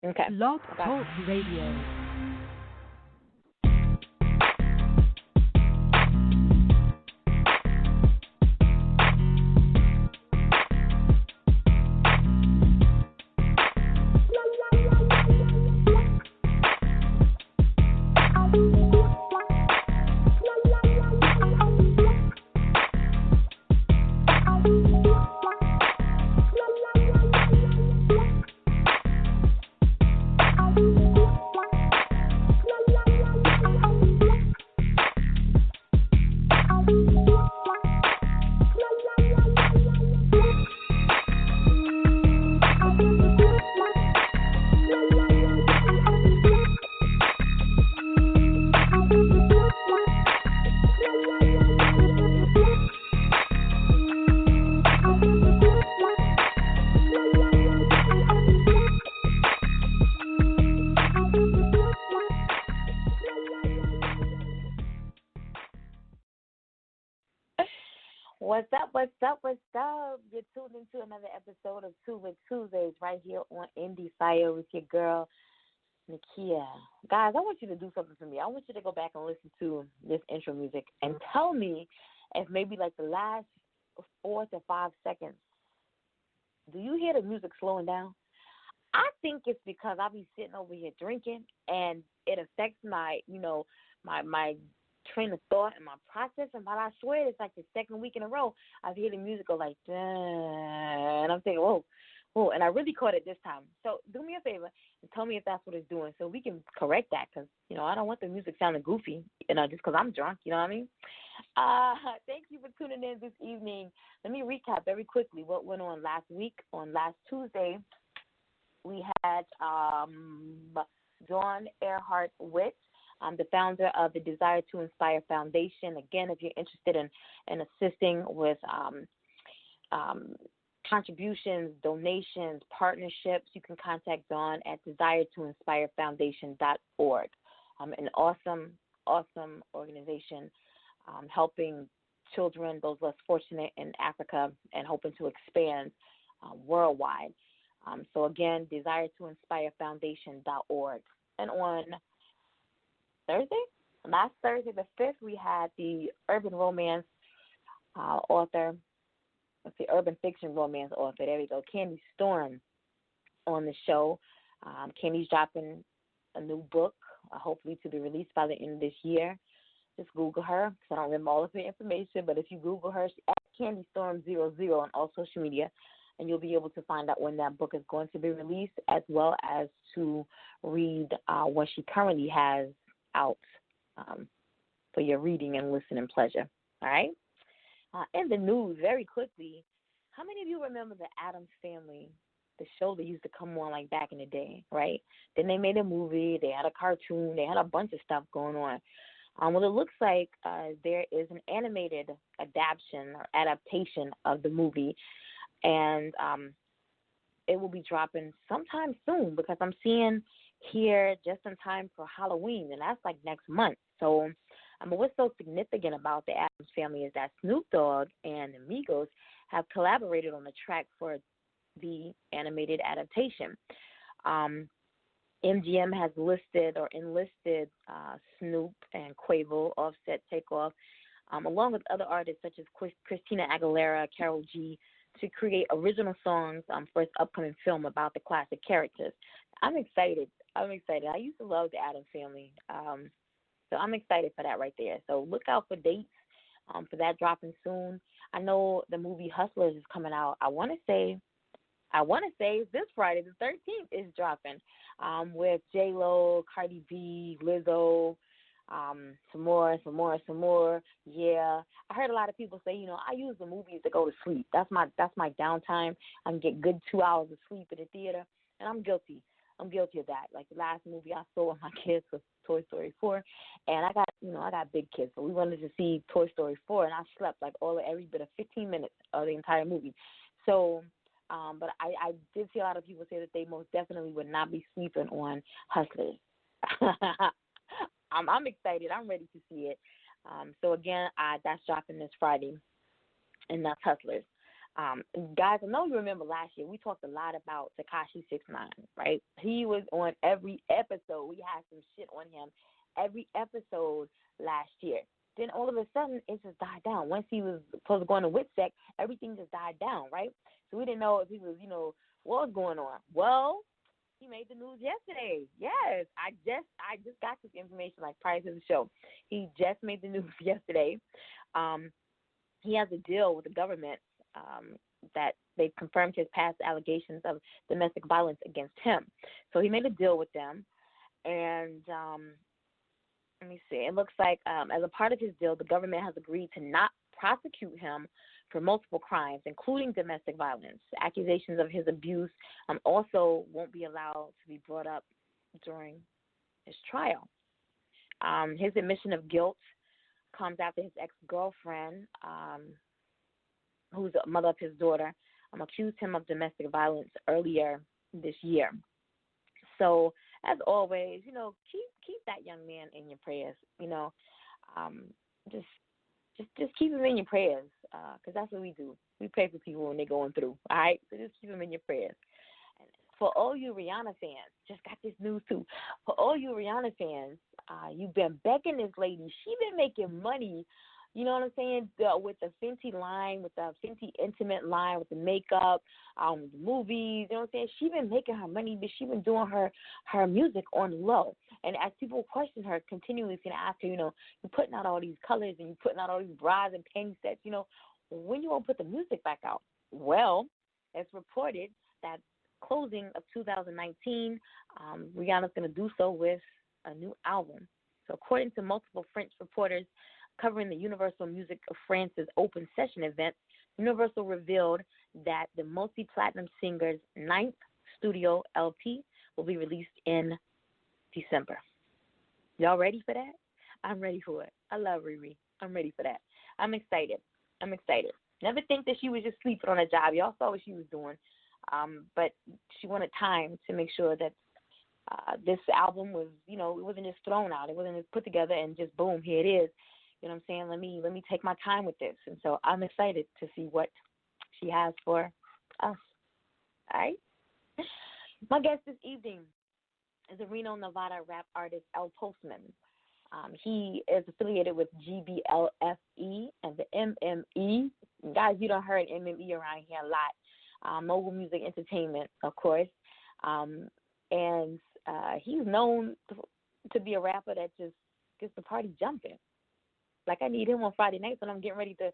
Okay. Blog Okay. Talk Radio. What's up? What's up? What's up? You're tuned into another episode of Two with Tuesdays right here on Endie Fiya with your girl, Nakia. Guys, I want you to do something for me. I want you to go back and listen to this intro music and tell me if maybe like the last 4 to 5 seconds, do you hear the music slowing down? I think it's because I'll be sitting over here drinking and it affects my train of thought and my process. And but I swear it's like the second week in a row I've heard the music go like, "Duh," and I'm thinking, whoa, and I really caught it this time. So do me a favor and tell me if that's what it's doing so we can correct that because, I don't want the music sounding goofy, just because I'm drunk, you know what I mean? Thank you for tuning in this evening. Let me recap very quickly what went on last week. On last Tuesday, we had Dawn Earhart Witt, the founder of the Desire to Inspire Foundation. Again, if you're interested in assisting with contributions, donations, partnerships, you can contact Dawn at desiretoinspirefoundation.org. An awesome organization helping children, those less fortunate in Africa, and hoping to expand worldwide. So again, desiretoinspirefoundation.org. And on last Thursday the 5th, we had the urban romance author, the urban fiction romance author, there we go, Candy Storm on the show. Candy's dropping a new book, hopefully to be released by the end of this year. Just Google her, because I don't remember all of her information, but if you Google her, she's at Candy Storm 00 on all social media, and you'll be able to find out when that book is going to be released, as well as to read what she currently has out for your reading and listening pleasure. All right? In the news, very quickly, how many of you remember the Addams Family, the show that used to come on like back in the day, right? Then they made a movie, they had a cartoon, they had a bunch of stuff going on. Well, it looks like there is an animated adaptation of the movie, and it will be dropping sometime soon because I'm seeing here just in time for Halloween, and that's like next month. So what's so significant about the Addams Family is that Snoop Dogg and the Migos have collaborated on the track for the animated adaptation. MGM has enlisted Snoop and Quavo, Offset, Takeoff, along with other artists such as Christina Aguilera, Karol G, to create original songs for its upcoming film about the classic characters. I'm excited. I used to love the Addams Family, so I'm excited for that right there. So look out for dates for that dropping soon. I know the movie Hustlers is coming out. I want to say this Friday, the 13th, is dropping with J-Lo, Cardi B, Lizzo, some more. Yeah, I heard a lot of people say, I use the movies to go to sleep. That's my downtime. I can get good 2 hours of sleep in the theater, and I'm guilty. I'm guilty of that. Like the last movie I saw with my kids was Toy Story 4, and I got big kids, so we wanted to see Toy Story 4, and I slept like every bit of 15 minutes of the entire movie. So, but I did see a lot of people say that they most definitely would not be sleeping on Hustlers. I'm excited. I'm ready to see it. So again, that's dropping this Friday, and that's Hustlers. Guys, I know you remember last year we talked a lot about Tekashi 6ix9ine, right? He was on every episode. We had some shit on him every episode last year. Then all of a sudden, it just died down. Once he was supposed to go into WITSEC, everything just died down, right? So we didn't know if he was, what was going on. Well, he made the news yesterday. Yes, I just got this information like prior to the show. He just made the news yesterday. He has a deal with the government that they confirmed his past allegations of domestic violence against him. So he made a deal with them, and let me see. It looks like as a part of his deal, the government has agreed to not prosecute him for multiple crimes, including domestic violence. Accusations of his abuse also won't be allowed to be brought up during his trial. His admission of guilt comes after his ex-girlfriend, who's the mother of his daughter, accused him of domestic violence earlier this year. So, as always, keep that young man in your prayers. Just keep him in your prayers, because that's what we do. We pray for people when they're going through. All right, so just keep him in your prayers. And for all you Rihanna fans, just got this news too. For all you Rihanna fans, you've been begging this lady. She been making money. You know what I'm saying? With the Fenty line, with the Fenty Intimate line, with the makeup, the movies. You know what I'm saying? She been making her money, but she been doing her music on low. And as people question her, continually going to ask her, you're putting out all these colors and you're putting out all these bras and panty sets. When you won't put the music back out? Well, it's reported that closing of 2019, Rihanna's going to do so with a new album. So according to multiple French reporters covering the Universal Music of France's open session event, Universal revealed that the multi-platinum singer's 9th studio LP will be released in December. Y'all ready for that? I'm ready for it. I love Riri. I'm ready for that. I'm excited. Never think that she was just sleeping on a job. Y'all saw what she was doing. But she wanted time to make sure that this album was, it wasn't just thrown out. It wasn't just put together and just boom, here it is. You know what I'm saying? Let me take my time with this. And so I'm excited to see what she has for us. All right? My guest this evening is a Reno, Nevada rap artist, El Postman. He is affiliated with GBLFE and the MME. Guys, you done heard MME around here a lot. Mobile Music Entertainment, of course. And he's known to be a rapper that just gets the party jumping. Like, I need him on Friday nights when I'm getting ready to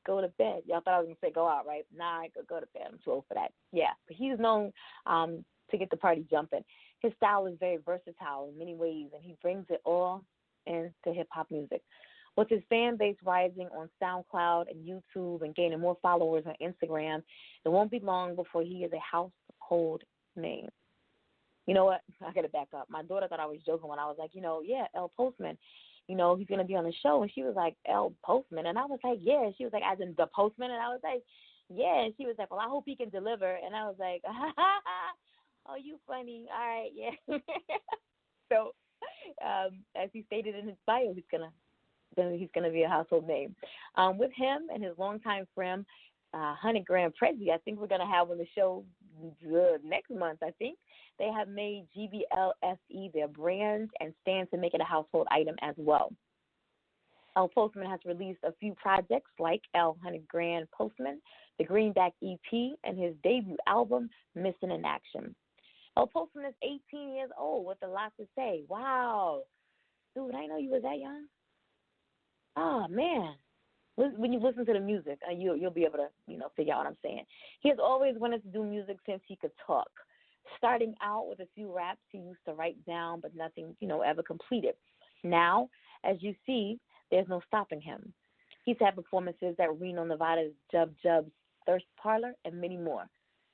go to bed. Y'all thought I was going to say go out, right? Nah, I could go to bed. I'm too old for that. Yeah, but he's known to get the party jumping. His style is very versatile in many ways, and he brings it all into hip-hop music. With his fan base rising on SoundCloud and YouTube and gaining more followers on Instagram, it won't be long before he is a household name. You know what? I got to back up. My daughter thought I was joking when I was like, yeah, El Postman. He's going to be on the show. And she was like, El Postman. And I was like, yeah. She was like, as in the Postman? And I was like, yeah. And she was like, well, I hope he can deliver. And I was like, oh, you funny. All right, yeah. So as he stated in his bio, he's gonna be a household name. With him and his longtime friend, 100 Grand Prezi, I think we're going to have on the show next month, I think. They have made GBLFE their brand and stand to make it a household item as well. El Postman has released a few projects like El 100 Grand Postman, the Greenback EP, and his debut album, Missing in Action. El Postman is 18 years old with a lot to say. Wow. Dude, I didn't know you was that young. Oh, man. When you listen to the music, you'll be able to, figure out what I'm saying. He has always wanted to do music since he could talk. Starting out with a few raps he used to write down, but nothing, ever completed. Now, as you see, there's no stopping him. He's had performances at Reno, Nevada's Jub Jubs Thirst Parlor, and many more.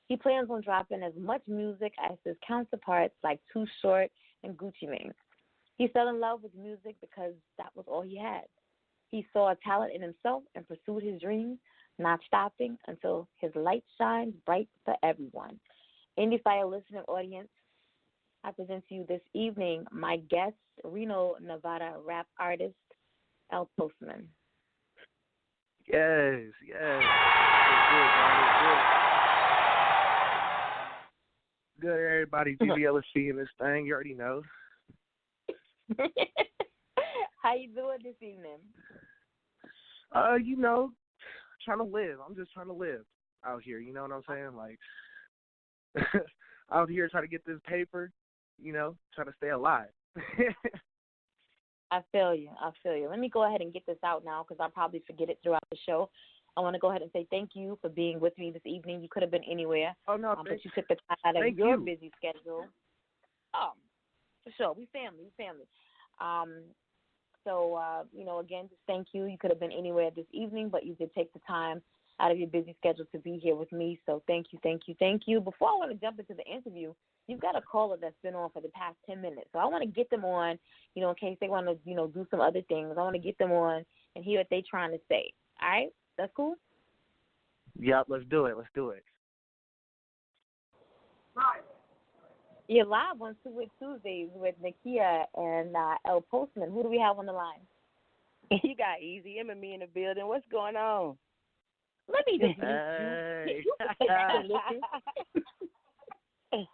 He plans on dropping as much music as his counterparts like Too Short and Gucci Mane. He fell in love with music because that was all he had. He saw a talent in himself and pursued his dreams, not stopping until his light shines bright for everyone. Endie Fiya listening audience, I present to you this evening my guest, Reno, Nevada rap artist, El Postman. Yes, yes. It's good, man. It's good. Good, everybody. GBLC in this thing. You already know. How you doing this evening? You know, trying to live. I'm just trying to live out here. You know what I'm saying? Like, out here trying to get this paper. You know, trying to stay alive. I feel you. I feel you. Let me go ahead and get this out now because I'll probably forget it throughout the show. I want to go ahead and say thank you for being with me this evening. You could have been anywhere, Oh no, but you took the time out of thank your you. busy schedule. For sure. We family. We family. So, again, just thank you. You could have been anywhere this evening, but you did take the time out of your busy schedule to be here with me. So thank you, thank you, thank you. Before I want to jump into the interview, you've got a caller that's been on for the past 10 minutes. So I want to get them on, in case they want to, do some other things. I want to get them on and hear what they're trying to say. All right? That's cool? Yep, let's do it. Let's do it. You're live on Two Week Tuesdays with Nakia and El Postman. Who do we have on the line? You got Easy Him and me in the building. What's going on? Let me just Hey. you You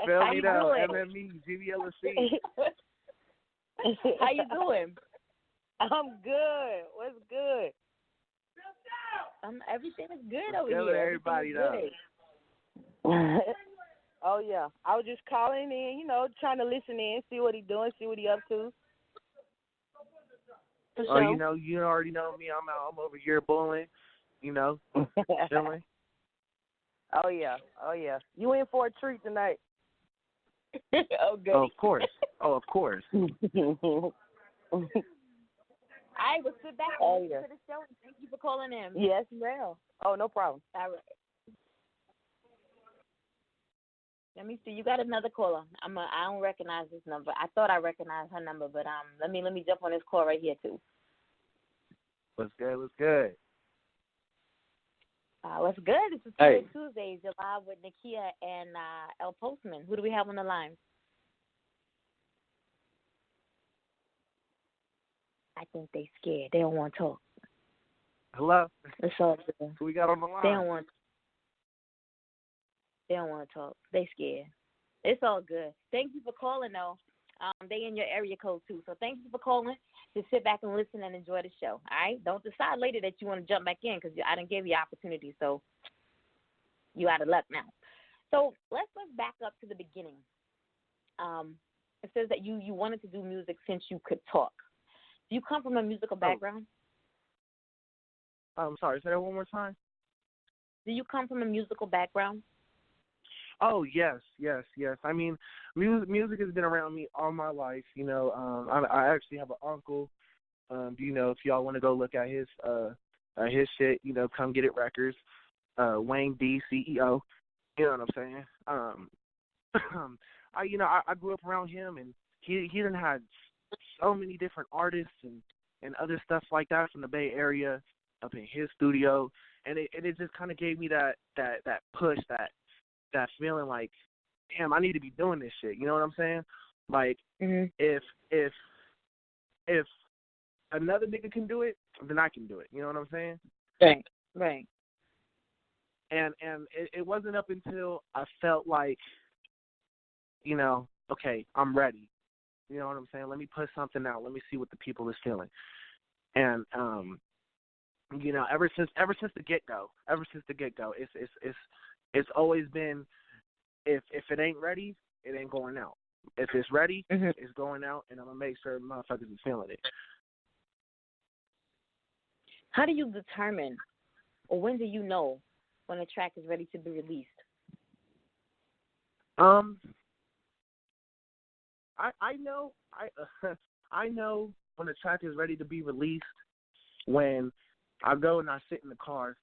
feel How me you though? doing? MME, GBLC. How you doing? I'm good. What's good? Everything is good over Good here. with everybody Everything is though. Oh, yeah. I was just calling in, trying to listen in, see what he doing, see what he up to. good. Oh, you already know me. I'm over here bullying, chilling. Oh, yeah. You in for a treat tonight. Oh, good. Oh, of course. Oh, of course. I will sit back and listen to the show. And thank you for calling in. Yes, ma'am. Oh, no problem. All right. Let me see. You got another caller. I don't recognize this number. I thought I recognized her number, but let me jump on this call right here too. What's good? What's good? What's good? This is Hey. Tuesdays. You're live with Nakia and El Postman. Who do we have on the line? I think they scared. They don't want to talk. Hello? It's all good. Who we got on the line? They don't want to talk. They scared. It's all good. Thank you for calling, though. They in your area code, too. So thank you for calling. Just sit back and listen and enjoy the show, all right? Don't decide later that you want to jump back in because I didn't give you opportunity, so you out of luck now. So let's back up to the beginning. It says that you wanted to do music since you could talk. Do you come from a musical background? I'm sorry, say that one more time. Do you come from a musical background? Oh, yes. I mean, music has been around me all my life. I actually have an uncle. If y'all want to go look at his shit, come get it records. Wayne D, CEO. You know what I'm saying? I grew up around him, and he done had so many different artists and other stuff like that from the Bay Area up in his studio, and it just kind of gave me that push, that feeling like, damn, I need to be doing this shit. You know what I'm saying? Like, if another nigga can do it, then I can do it. You know what I'm saying? Right. And it wasn't up until I felt like, okay, I'm ready. You know what I'm saying? Let me put something out. Let me see what the people is feeling. And ever since the get go, it's always been, if it ain't ready, it ain't going out. If it's ready, it's going out, and I'm gonna make sure motherfuckers is feeling it. How do you determine, or when do you know when a track is ready to be released? I know when a track is ready to be released when I go and I sit in the car,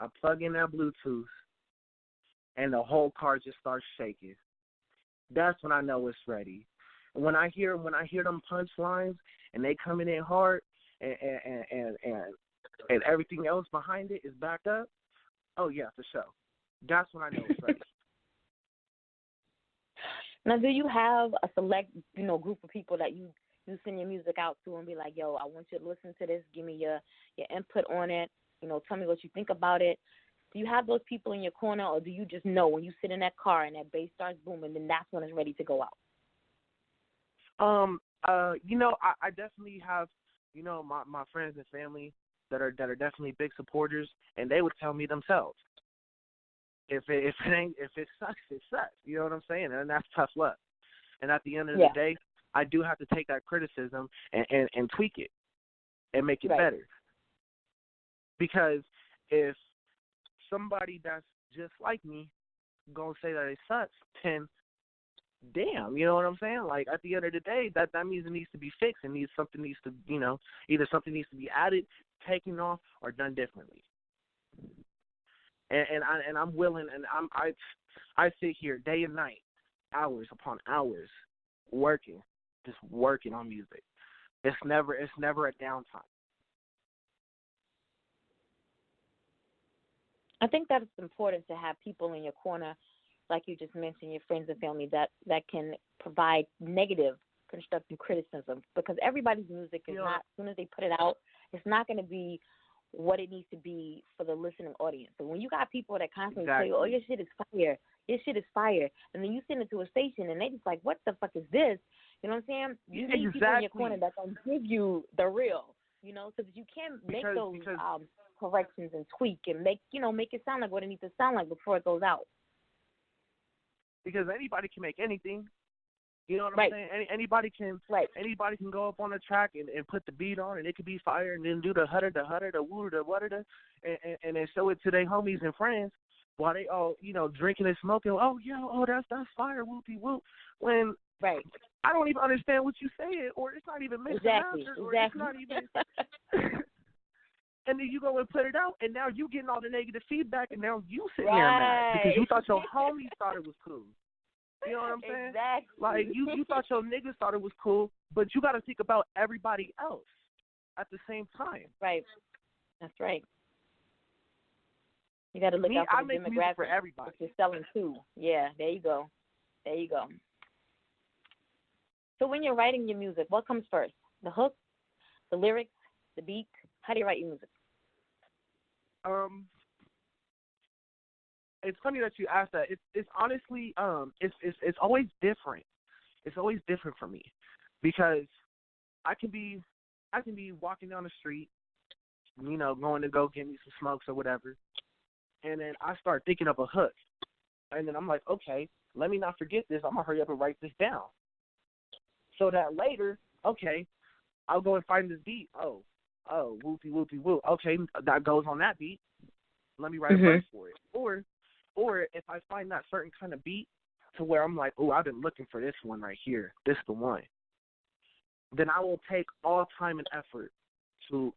I plug in that Bluetooth, and the whole car just starts shaking. That's when I know it's ready. When I hear them punchlines and they coming in hard and everything else behind it is backed up, oh yeah, for sure. That's when I know it's ready. Now, do you have a select, group of people that you you send your music out to and be like, yo, I want you to listen to this. Give me your input on it. Tell me what you think about it. Do you have those people in your corner, or do you just know when you sit in that car and that bass starts booming, then that's when it's ready to go out? I definitely have, my friends and family that are definitely big supporters, and they would tell me themselves, if it sucks, it sucks. You know what I'm saying? And that's tough luck. And at the end of the day, I do have to take that criticism and tweak it and make it better. Because if somebody that's just like me gonna say that it sucks, then damn, you know what I'm saying? Like, at the end of the day, that means it needs to be fixed. Something needs to, either something needs to be added, taken off, or done differently. And I'm willing, and I sit here day and night, hours upon hours, just working on music. It's never a downtime. I think that it's important to have people in your corner, like you just mentioned, your friends and family, that can provide negative, constructive criticism, because everybody's music is not, as soon as they put it out, it's not going to be what it needs to be for the listening audience. So when you got people that constantly tell you, oh, your shit is fire, and then you send it to a station and they just like, what the fuck is this? You know what I'm saying? You need people in your corner that can give you the real, so that you can make those corrections and tweak and make it sound like what it needs to sound like before it goes out. Because anybody can make anything. You know what I'm saying? Anybody can go up on a track and put the beat on, and it could be fire, and then do the hudder, the woo, the whatter, and then show it to their homies and friends while they all, drinking and smoking. Oh, that's fire, whoopie whoop. When I don't even understand what you say, or it's not even mixed mastered, or it's not even. And then you go and put it out, and now you getting all the negative feedback, and now you sitting there mad because you thought your homies thought it was cool. You know what I'm saying? Exactly. Like, you thought your niggas thought it was cool, but you got to think about everybody else at the same time. Right. That's right. You got to look out for the demographic for everybody. You're selling too. Yeah, there you go. So when you're writing your music, what comes first? The hook, the lyrics, the beat? How do you write your music? It's funny that you asked that. It's honestly it's always different. It's always different for me because I can be walking down the street, going to go get me some smokes or whatever, and then I start thinking of a hook, and then I'm like, okay, let me not forget this. I'm gonna hurry up and write this down, so that later, okay, I'll go and find this beat. Oh, whoopie whoopie whoop. Okay, that goes on that beat. Let me write a verse for it. Or if I find that certain kind of beat to where I'm like, oh, I've been looking for this one right here. This is the one. Then I will take all time and effort to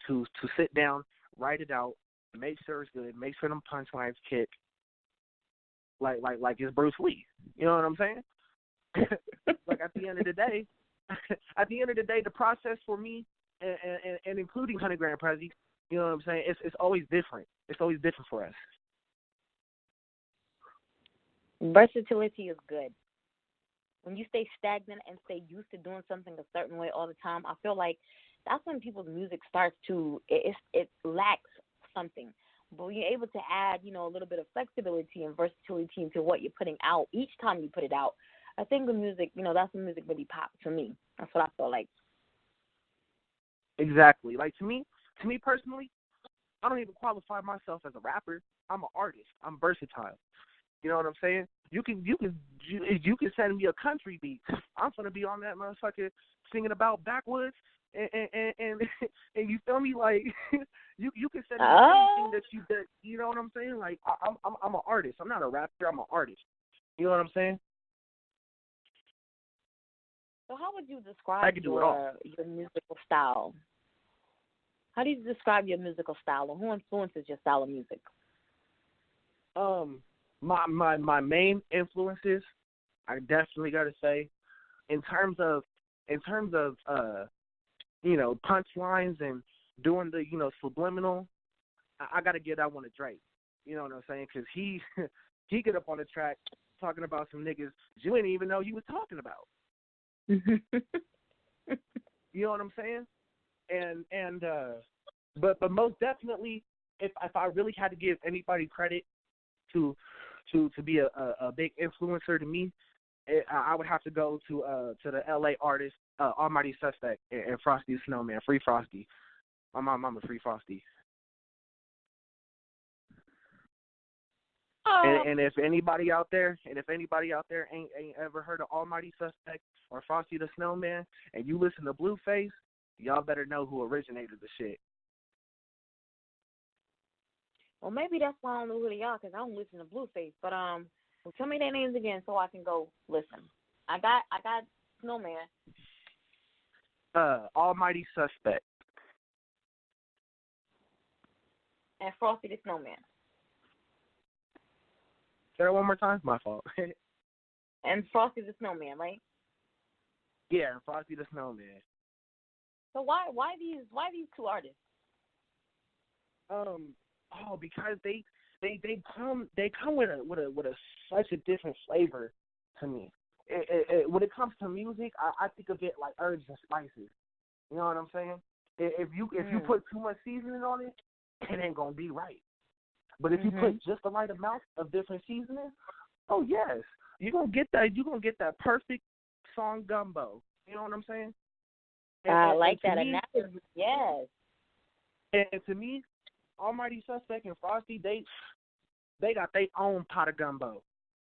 sit down, write it out, make sure it's good, make sure them punchlines kick. Like it's Bruce Lee. You know what I'm saying? Like at the end of the day, the process for me and including 100 Grand Prezi, you know what I'm saying? It's always different. It's always different for us. Versatility is good. When you stay stagnant and stay used to doing something a certain way all the time, I feel like that's when people's music starts to it lacks something. But when you're able to add, a little bit of flexibility and versatility into what you're putting out each time you put it out, I think the music, that's when music really pops for me. That's what I feel like. Exactly. Like to me personally, I don't even qualify myself as a rapper. I'm an artist. I'm versatile. You know what I'm saying? You can send me a country beat. I'm gonna be on that motherfucker singing about backwoods and you feel me? Like you can send me anything that you did. You know what I'm saying? Like I'm an artist. I'm not a rapper. I'm an artist. You know what I'm saying? So how would you describe your musical style? How do you describe your musical style, and who influences your style of music? My main influences, I definitely got to say, in terms of punchlines and doing the subliminal, I got to give that one to Drake. You know what I'm saying? Because he get up on the track talking about some niggas you didn't even know you was talking about. You know what I'm saying? But most definitely, if I really had to give anybody credit to be a big influencer to me, I would have to go to the L.A. artist Almighty Suspect and Frosty the Snowman, Free Frosty. My mama Free Frosty. And if anybody out there ain't ever heard of Almighty Suspect or Frosty the Snowman, and you listen to Blueface, y'all better know who originated the shit. Well, maybe that's why I don't know who they are, because I don't listen to Blueface. But well, tell me their names again so I can go listen. I got Snowman. Almighty Suspect. And Frosty the Snowman. Say that one more time. My fault. And Frosty the Snowman, right? Yeah, Frosty the Snowman. So why these two artists? Because they come with a such a different flavor to me. When it comes to music, I think of it like herbs and spices. You know what I'm saying? If you put too much seasoning on it, it ain't gonna be right. But if you put just the right amount of different seasoning, oh yes, you're gonna get that perfect song gumbo. You know what I'm saying? I like that analogy. Yes. And to me, Almighty Suspect and Frosty, they got their own pot of gumbo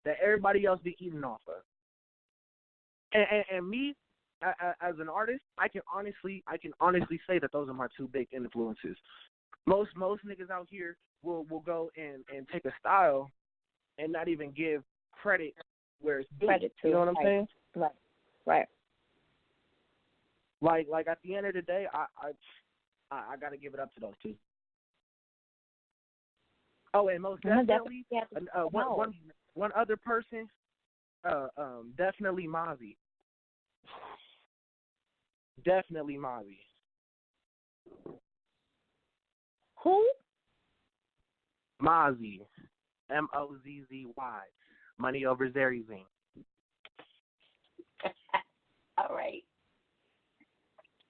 that everybody else be eating off of. And me, as an artist, I can honestly say that those are my two big influences. Most niggas out here will go and take a style and not even give credit where it's due. Credit to, you know what I'm saying? Right. Like at the end of the day, I got to give it up to those two. Oh, and most definitely, one other person, definitely Mozzie. Definitely Mozzie. Who? Mozzie. Mozzzy. Money over Zerizine. All right.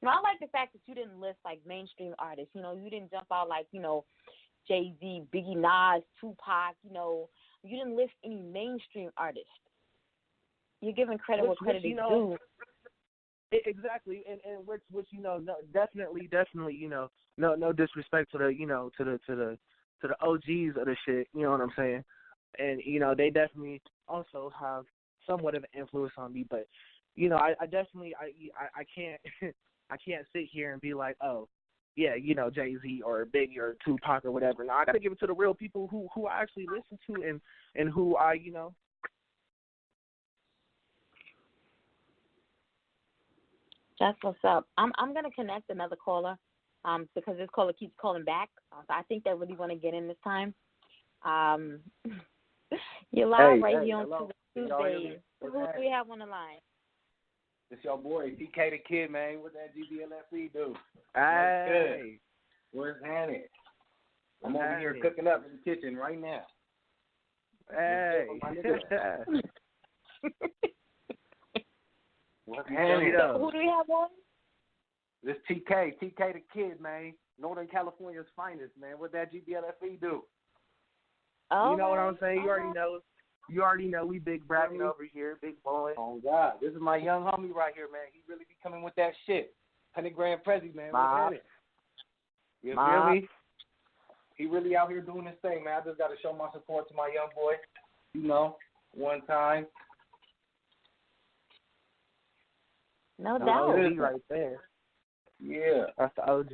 Now, I like the fact that you didn't list, like, mainstream artists. You know, you didn't jump out like, you know, Jay-Z, Biggie, Nas, Tupac. You know, you didn't list any mainstream artists. You're giving credit where credit is due. Exactly, and which you know, no, definitely, you know, no disrespect to the, you know, to the OGs of the shit. You know what I'm saying? And you know, they definitely also have somewhat of an influence on me. But you know, I definitely I can't I can't sit here and be like, oh, yeah, you know, Jay-Z or Biggie or Tupac or whatever. No, I got to give it to the real people who I actually listen to and who I, you know. That's what's up. I'm gonna connect another caller, because this caller keeps calling back. So I think they really want to get in this time. You're live here on Tuesday. Who do we have on the line? It's your boy, TK the Kid, man. What that GBLFE do? Hey. Where's Hannah? I'm over here cooking up in the kitchen right now. Hey. What's Hannah? Who do we have on? This TK the Kid, man. Northern California's finest, man. What that GBLFE do? Oh, you know what I'm saying? You already know. You already know we big bragging over here, big boy. Oh, God. This is my young homie right here, man. He really be coming with that shit. 100 grand Prezi, man. What's it? You feel me? He really out here doing his thing, man. I just got to show my support to my young boy, you know, one time. No doubt. OG right there. Yeah. That's the OG.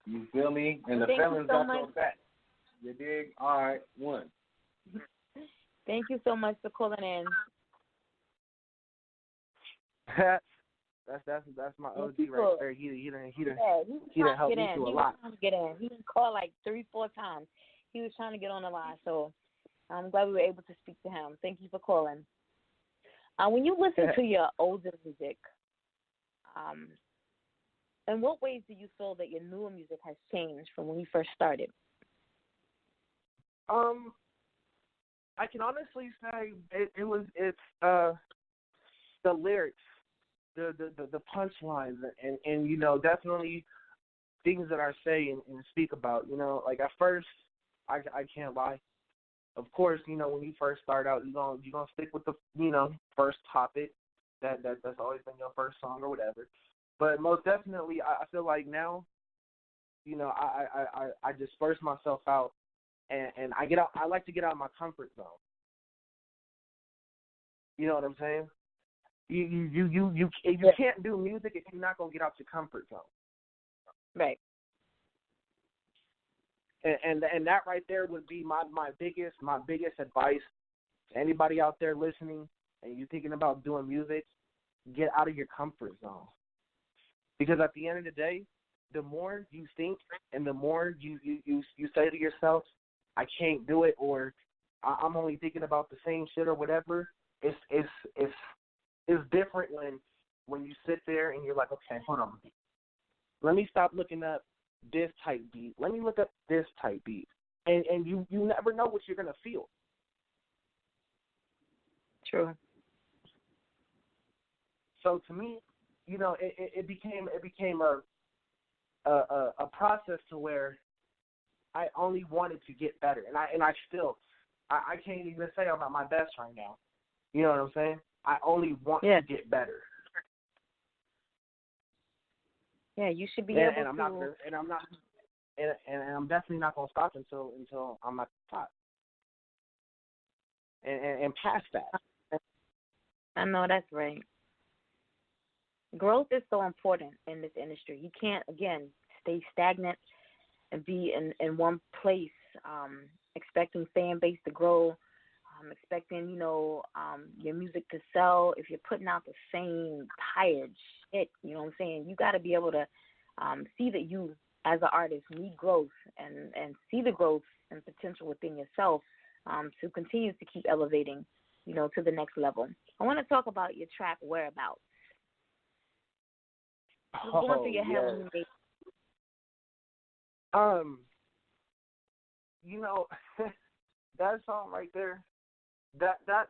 You feel me? And the felons got your back. You dig? All right, one. Thank you so much for calling in. That's my OG right there. He done help me through a lot. He was trying to get in. He didn't call like 3-4 times. He was trying to get on the line, so I'm glad we were able to speak to him. Thank you for calling. When you listen to your older music, in what ways do you feel that your newer music has changed from when you first started? I can honestly say it's the lyrics the punchlines and definitely things that I say and speak about. Like at first, I can't lie. Of course, when you first start out, you're gonna stick with the first topic that's always been your first song or whatever. But most definitely, I feel like now, I disperse myself out and I get out. I like to get out of my comfort zone. You know what I'm saying? You can't do music if you're not gonna get out your comfort zone. Right. And that right there would be my biggest advice to anybody out there listening and you thinking about doing music. Get out of your comfort zone, because at the end of the day, the more you think and the more you say to yourself, I can't do it, or I'm only thinking about the same shit or whatever. It's different when you sit there and you're like, okay, hold on, let me stop looking up this type beat. Let me look up this type beat, and you never know what you're gonna feel. True. So to me, it became a process to where I only wanted to get better, and I still can't even say I'm at my best right now. You know what I'm saying? I only want to get better. Yeah, you should be able to. I'm definitely not gonna stop until I'm at the top and past that. I know that's right. Growth is so important in this industry. You can't, again, stay stagnant and be in one place, expecting fan base to grow, expecting, your music to sell. If you're putting out the same tired shit, you know what I'm saying? You got to be able to see that you, as an artist, need growth and see the growth and potential within yourself to continue to keep elevating, to the next level. I want to talk about your track Whereabouts. What's going through your head when you make that song right there, that song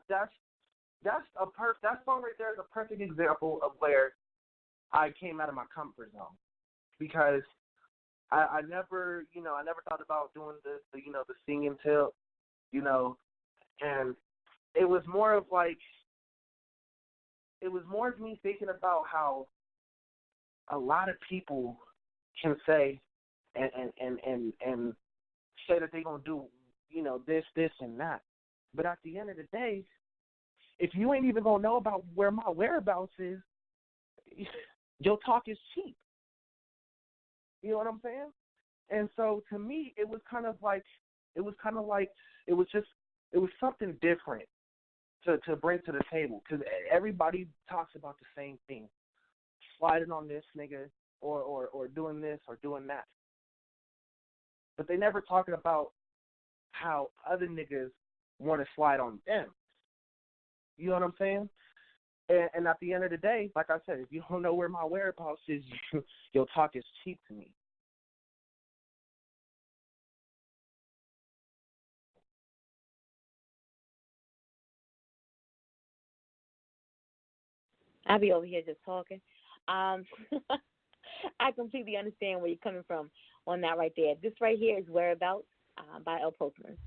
right there is a perfect example of where I came out of my comfort zone, because I never thought about doing the singing tip, and it was more of me thinking about how a lot of people can say and say that they're gonna do, this and that. But at the end of the day, if you ain't even gonna know about where my whereabouts is, your talk is cheap. You know what I'm saying? And so to me, it was something different to bring to the table, because everybody talks about the same thing. Sliding on this nigga or doing this or doing that. But they never talking about how other niggas want to slide on them. You know what I'm saying? And at the end of the day, like I said, if you don't know where my whereabouts is, your talk is cheap to me. I'll be over here just talking. I completely understand where you're coming from on that right there. This right here is Whereabouts by Postman.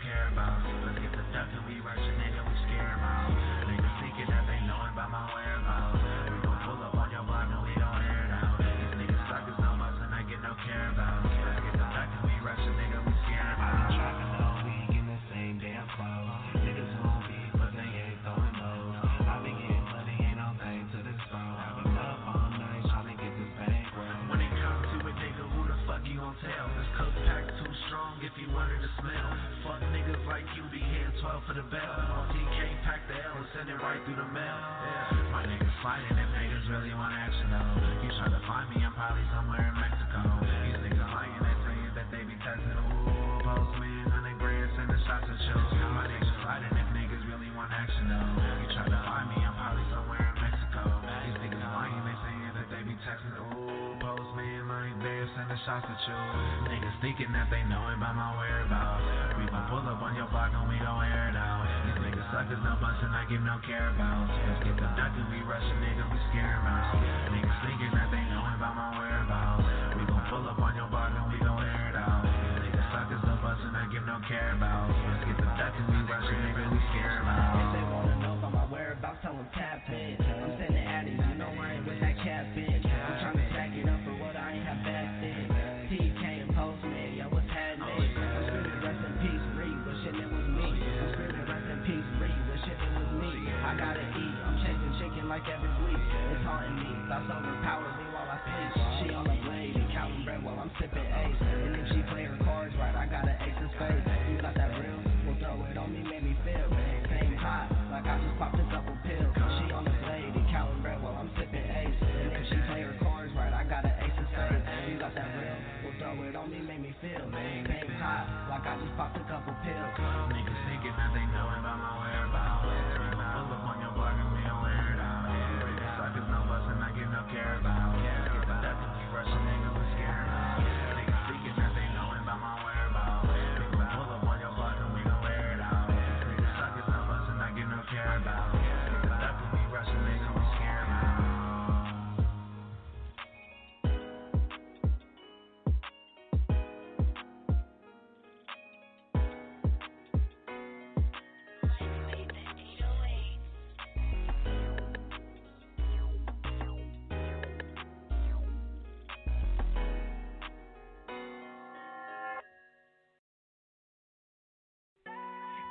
Care about. Let's get the duck and we rushing it and we scared about. Niggas thinking that they knowin' about my whereabouts. We gon' pull up on your block and we don't air it out. These niggas suckers no bus and I get no care about. Let's get the duck and we rushing nigga we scared about. Trapping all week in the same damn flow. Niggas won't be but they ain't throwing lows. I been getting money, ain't no thing to this phone. I been up all night trying to get this bankroll. When it comes to it, nigga, who the fuck you gon' tell? This cook pack too strong if you wanted to smell. Fuck niggas like you be hitting 12 for the bell. TK pack the L and send it right through the mail. Yeah. My niggas sliding if they niggas really want action though. You try to find me, I'm probably somewhere in Mexico. These niggas lying, they saying that they be texting. Ooh, Postman, 100 grand, send the shots at you. My niggas sliding if niggas really want action though. You try to find me, I'm probably somewhere in Mexico. These niggas lying, they saying that they be texting. Ooh, Postman, 100 grand, send the shots at you. Niggas thinking that they know about my whereabouts. We gon' pull up on your block and we gon' air it out. These niggas suckers, no bustin', I give no care about. Let's get the duck and we rushing, nigga, we scare 'em out. Niggas thinking that they know about my whereabouts. We gon' pull up on your block and we gon' air it out. These niggas suckers, no bustin', I give no care about. Let's get the duck and we rushing, nigga, we scare 'em out. If they wanna know about my whereabouts, tell them tap in. I'm sending addies, you know I ain't with that cat bitch. I'm trying to stack it up for what I ain't have back then. TK and Postman, yo, what's happening? I'm screaming rest in peace, Reed, wishing it was me. I'm screaming rest in peace, Reed, wishing it was me. I gotta eat, I'm chasing chicken like every week. It's haunting me, thoughts overpower me while I sleep. She on the blade and counting bread while I'm sipping ace. And if she play her cards right, I got an ace in space. You got that real? Well, throw it on me, make me feel same hot, like I just popped a couple pills. She on the blade and counting bread while I'm sipping ace. And if she play her cards right, I got an ace in space. You got that real? Well, throw it on me, make me feel same hot, like I just popped a couple pills. Niggas thinking that they know about my whereabouts. We gon' pull up on your block and we gon' air it out. Niggas suckers, no bustin', I give no care about. Get the duck and we rushing, nigga, we scare 'em out. Niggas thinking that they know about my whereabouts. We gon' pull up on your block and we gon' air it out. Niggas suckers, no bustin', I give no care about. Get the duck and we rushing, nigga, we scare 'em out.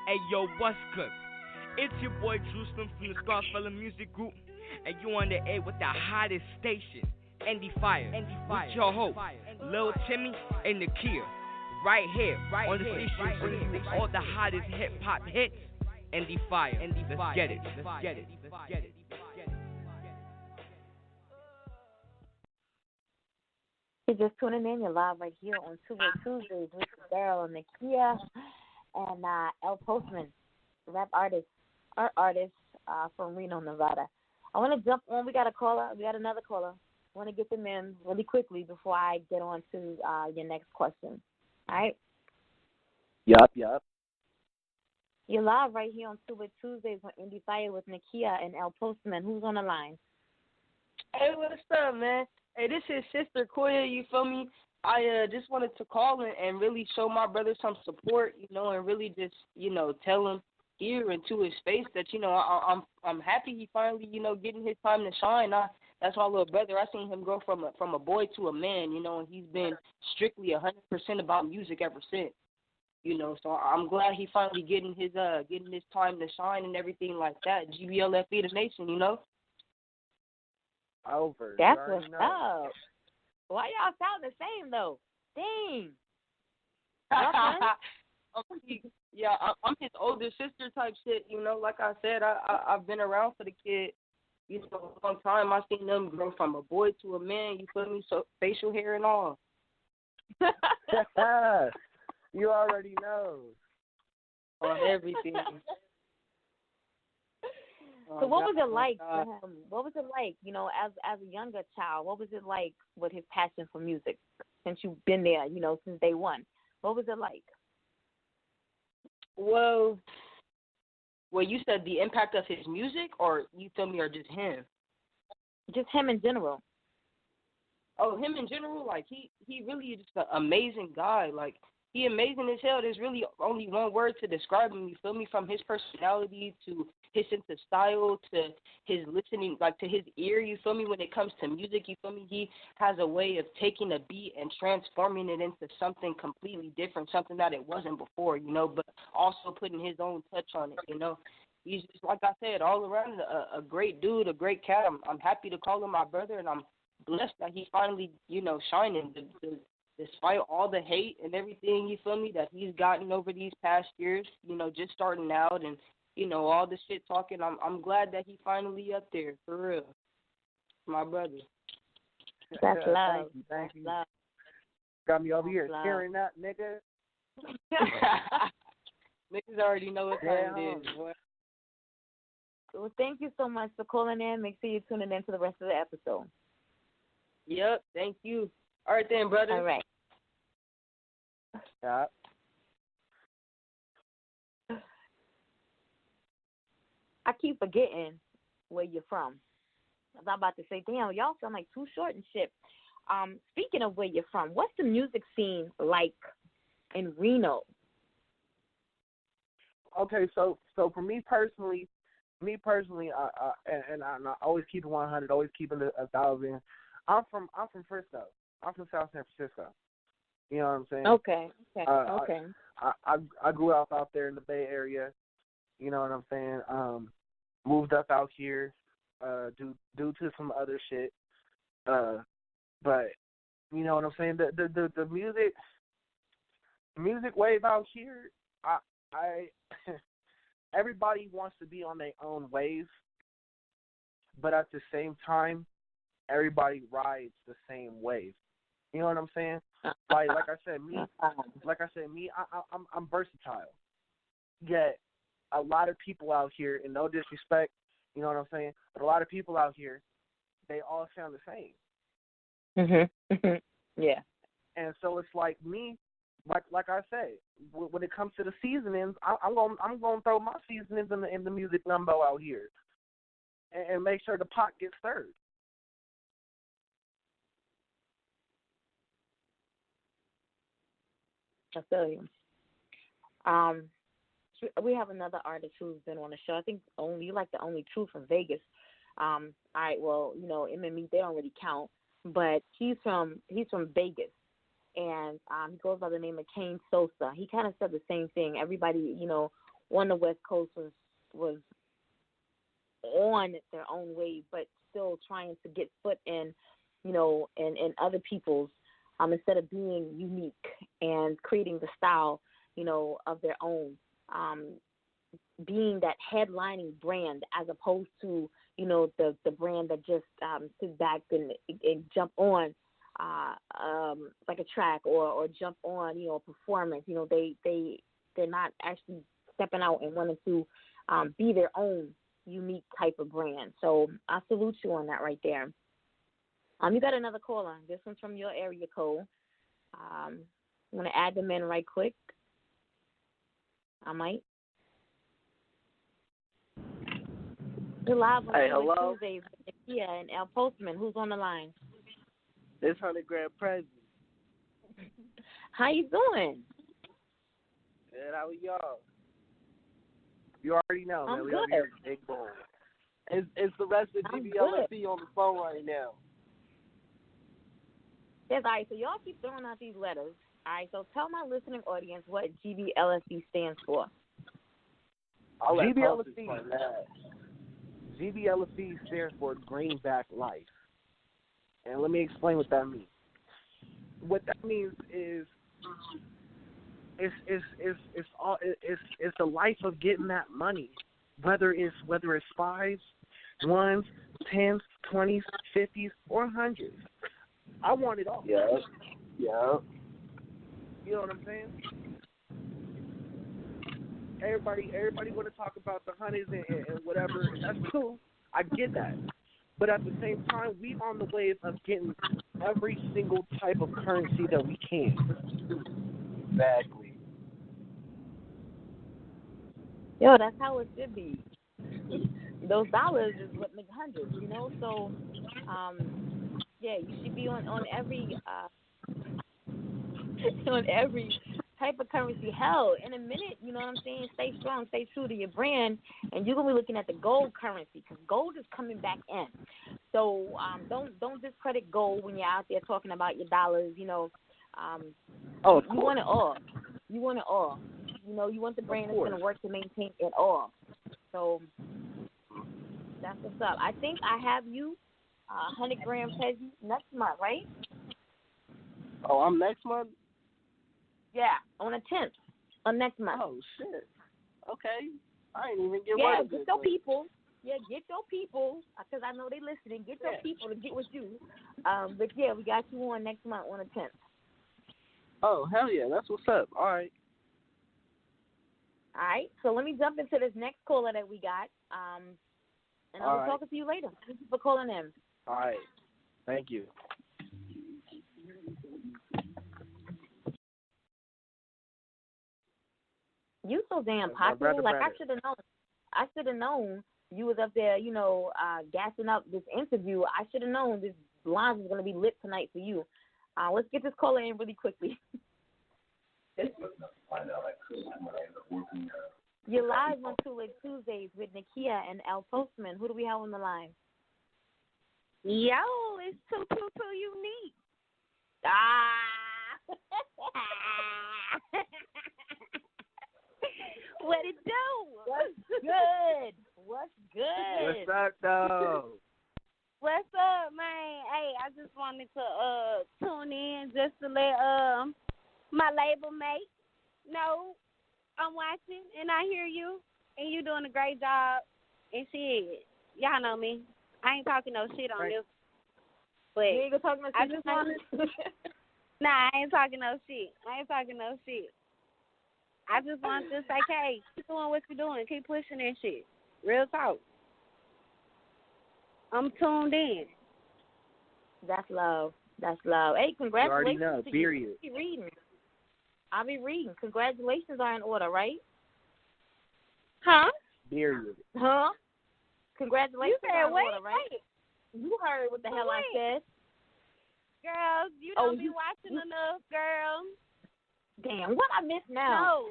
Hey yo, what's good? It's your boy Jerusalem from the Scarfella Music Group, and you on the air with the hottest station, Endie Fiya. With your host, Lil Timmy and Nakia, right here on the station bringing you all the hottest hip hop hits. Endie Fiya. Let's get it. You're just tuning in. You're live right here on Super Tuesdays with Daryl and Nakia and El Postman, rap artist, art artist from Reno, Nevada. I want to jump on. We got a caller. We got another caller. I want to get them in really quickly before I get on to your next question. All right? Yup. You're live right here on Super Tuesdays on Endie Fiya with Nakia and El Postman. Who's on the line? Hey, what's up, man? Hey, this is Sister Koya, you feel me? I just wanted to call and really show my brother some support, you know, and really just, you know, tell him here and to his face that, you know, I'm happy he finally, you know, getting his time to shine. That's my little brother. I seen him grow from a boy to a man, you know, and he's been strictly 100% about music ever since, you know. So I'm glad he finally getting his time to shine and everything like that. GBLFE the nation, you know. Over. That's what's up. Why y'all sound the same though? Dang. Yeah, I'm his older sister type shit. You know, like I said, I've been around for the kid. You know, a long time. I seen them grow from a boy to a man. You feel me? So facial hair and all. You already know. On everything. So what was it like for him? What was it like, you know, as a younger child? What was it like with his passion for music since you've been there, you know, since day one? What was it like? Well, you said the impact of his music, or you feel me, or just him? Just him in general. Oh, him in general, like he really is just an amazing guy. Like he amazing as hell. There's really only one word to describe him. You feel me? From his personality to his sense of style to his listening, like to his ear. You feel me? When it comes to music, you feel me? He has a way of taking a beat and transforming it into something completely different, something that it wasn't before. You know, but also putting his own touch on it. You know. He's just, like I said, all around a great dude, a great cat. I'm happy to call him my brother, and I'm blessed that he's finally, you know, shining. Despite all the hate and everything, you feel me, that he's gotten over these past years, you know, just starting out and, you know, all the shit talking, I'm glad that he finally up there, for real. My brother. That's love. Thank you. Love. Got me over That's here love. tearing up, nigga. Niggas already know what time it is, boy. Well, thank you so much for calling in. Make sure you're tuning in to the rest of the episode. Yep, thank you. All right then, brother. All right. Yeah. I keep forgetting where you're from. I was about to say, damn, y'all sound like Too Short and shit. Speaking of where you're from, what's the music scene like in Reno? Okay, so for me personally, and I always keep it 100, always keeping it 1,000. I'm from Frisco. I'm from South San Francisco. You know what I'm saying? Okay. I grew up out there in the Bay Area. You know what I'm saying? Moved up out here due to some other shit. But you know what I'm saying? The music wave out here, I everybody wants to be on their own wave, but at the same time, everybody rides the same wave. You know what I'm saying? Like I said, I'm versatile. Yet a lot of people out here, and no disrespect, you know what I'm saying, but a lot of people out here, they all sound the same. Mhm. Yeah. And so it's like me, like I say, when it comes to the seasonings, I'm gonna throw my seasonings in the music numbo out here, and make sure the pot gets stirred. I feel you. We have another artist who's been on the show. I think you're like the only two from Vegas. All right, well, you know, MME, they don't really count, but he's from Vegas, and he goes by the name of Kane Sosa. He kind of said the same thing. Everybody, you know, on the West Coast was on their own wave, but still trying to get foot in, you know, in other people's, instead of being unique and creating the style, you know, of their own, being that headlining brand as opposed to, you know, the brand that just sits back and jump on like a track or jump on, you know, a performance. You know, they're not actually stepping out and wanting to be their own unique type of brand. So I salute you on that right there. You got another caller. This one's from your area code. I'm going to add them in right quick. I might. You're live on Tuesdays with Kia and El Postman. Who's on the line? It's 100 Grand President. How you doing? Good. How are y'all? You already know, man. I'm We good. over here big boy. Is the rest of I'm GBLFC on the phone right now? Yes, all right, so y'all keep throwing out these letters. All right, so tell my listening audience what GBLFC stands for. GBLFC stands for Greenback Life. And let me explain what that means. What that means is it's the life of getting that money. Whether it's fives, ones, 10s, 20s, 50s, or 100s. I want it all. Yeah. You know what I'm saying? Everybody want to talk about the honeys and whatever. That's cool. I get that. But at the same time, we on the wave of getting every single type of currency that we can. Exactly. Yo, that's how it should be. Those dollars is what make hundreds, you know? So, yeah, you should be on every on every type of currency. Hell, in a minute, you know what I'm saying? Stay strong, stay true to your brand, and you're gonna be looking at the gold currency because gold is coming back in. So don't discredit gold when you're out there talking about your dollars. You know, you want it all. You want it all. You know, you want the brand that's gonna work to maintain it all. So that's what's up. I think I have you 100 gram Pezzy next month, right? Oh, I'm next month? Yeah, on the 10th of next month. Oh, shit. Okay. I ain't even get Yeah, word of just it, so people, Yeah, get your people, because I know they listening. Get your people to get with you. But yeah, we got you on next month on the 10th. Oh, hell yeah. That's what's up. All right. All right, so let me jump into this next caller that we got. And I'll be talking to you later. Thank you for calling in. All right. Thank you. You so damn popular. Like, I should have known. I should have known you was up there, gassing up this interview. I should have known this line was going to be lit tonight for you. Let's get this caller in really quickly. You're live on Two Leg Tuesdays with Nakia and Al Postman. Who do we have on the line? Yo, it's 222 Unique. What it do? What's good? What's good? What's up, though? What's up, man? Hey, I just wanted to tune in just to let my label mate know I'm watching and I hear you and you doing a great job and shit. Y'all know me. I ain't talking no shit on this. But you ain't talking no shit. I just wanted Nah, I ain't talking no shit. I just want to say, hey, keep doing what you're doing. Keep pushing that shit. Real talk. I'm tuned in. That's love. Hey, congratulations. You already know, period. I'll be reading. Congratulations are in order, right? Huh? Period. Huh? Congratulations you said, are in order, right? Wait. You heard what the hell I said. Girl, you don't be watching enough, girl. Damn, what I missed now?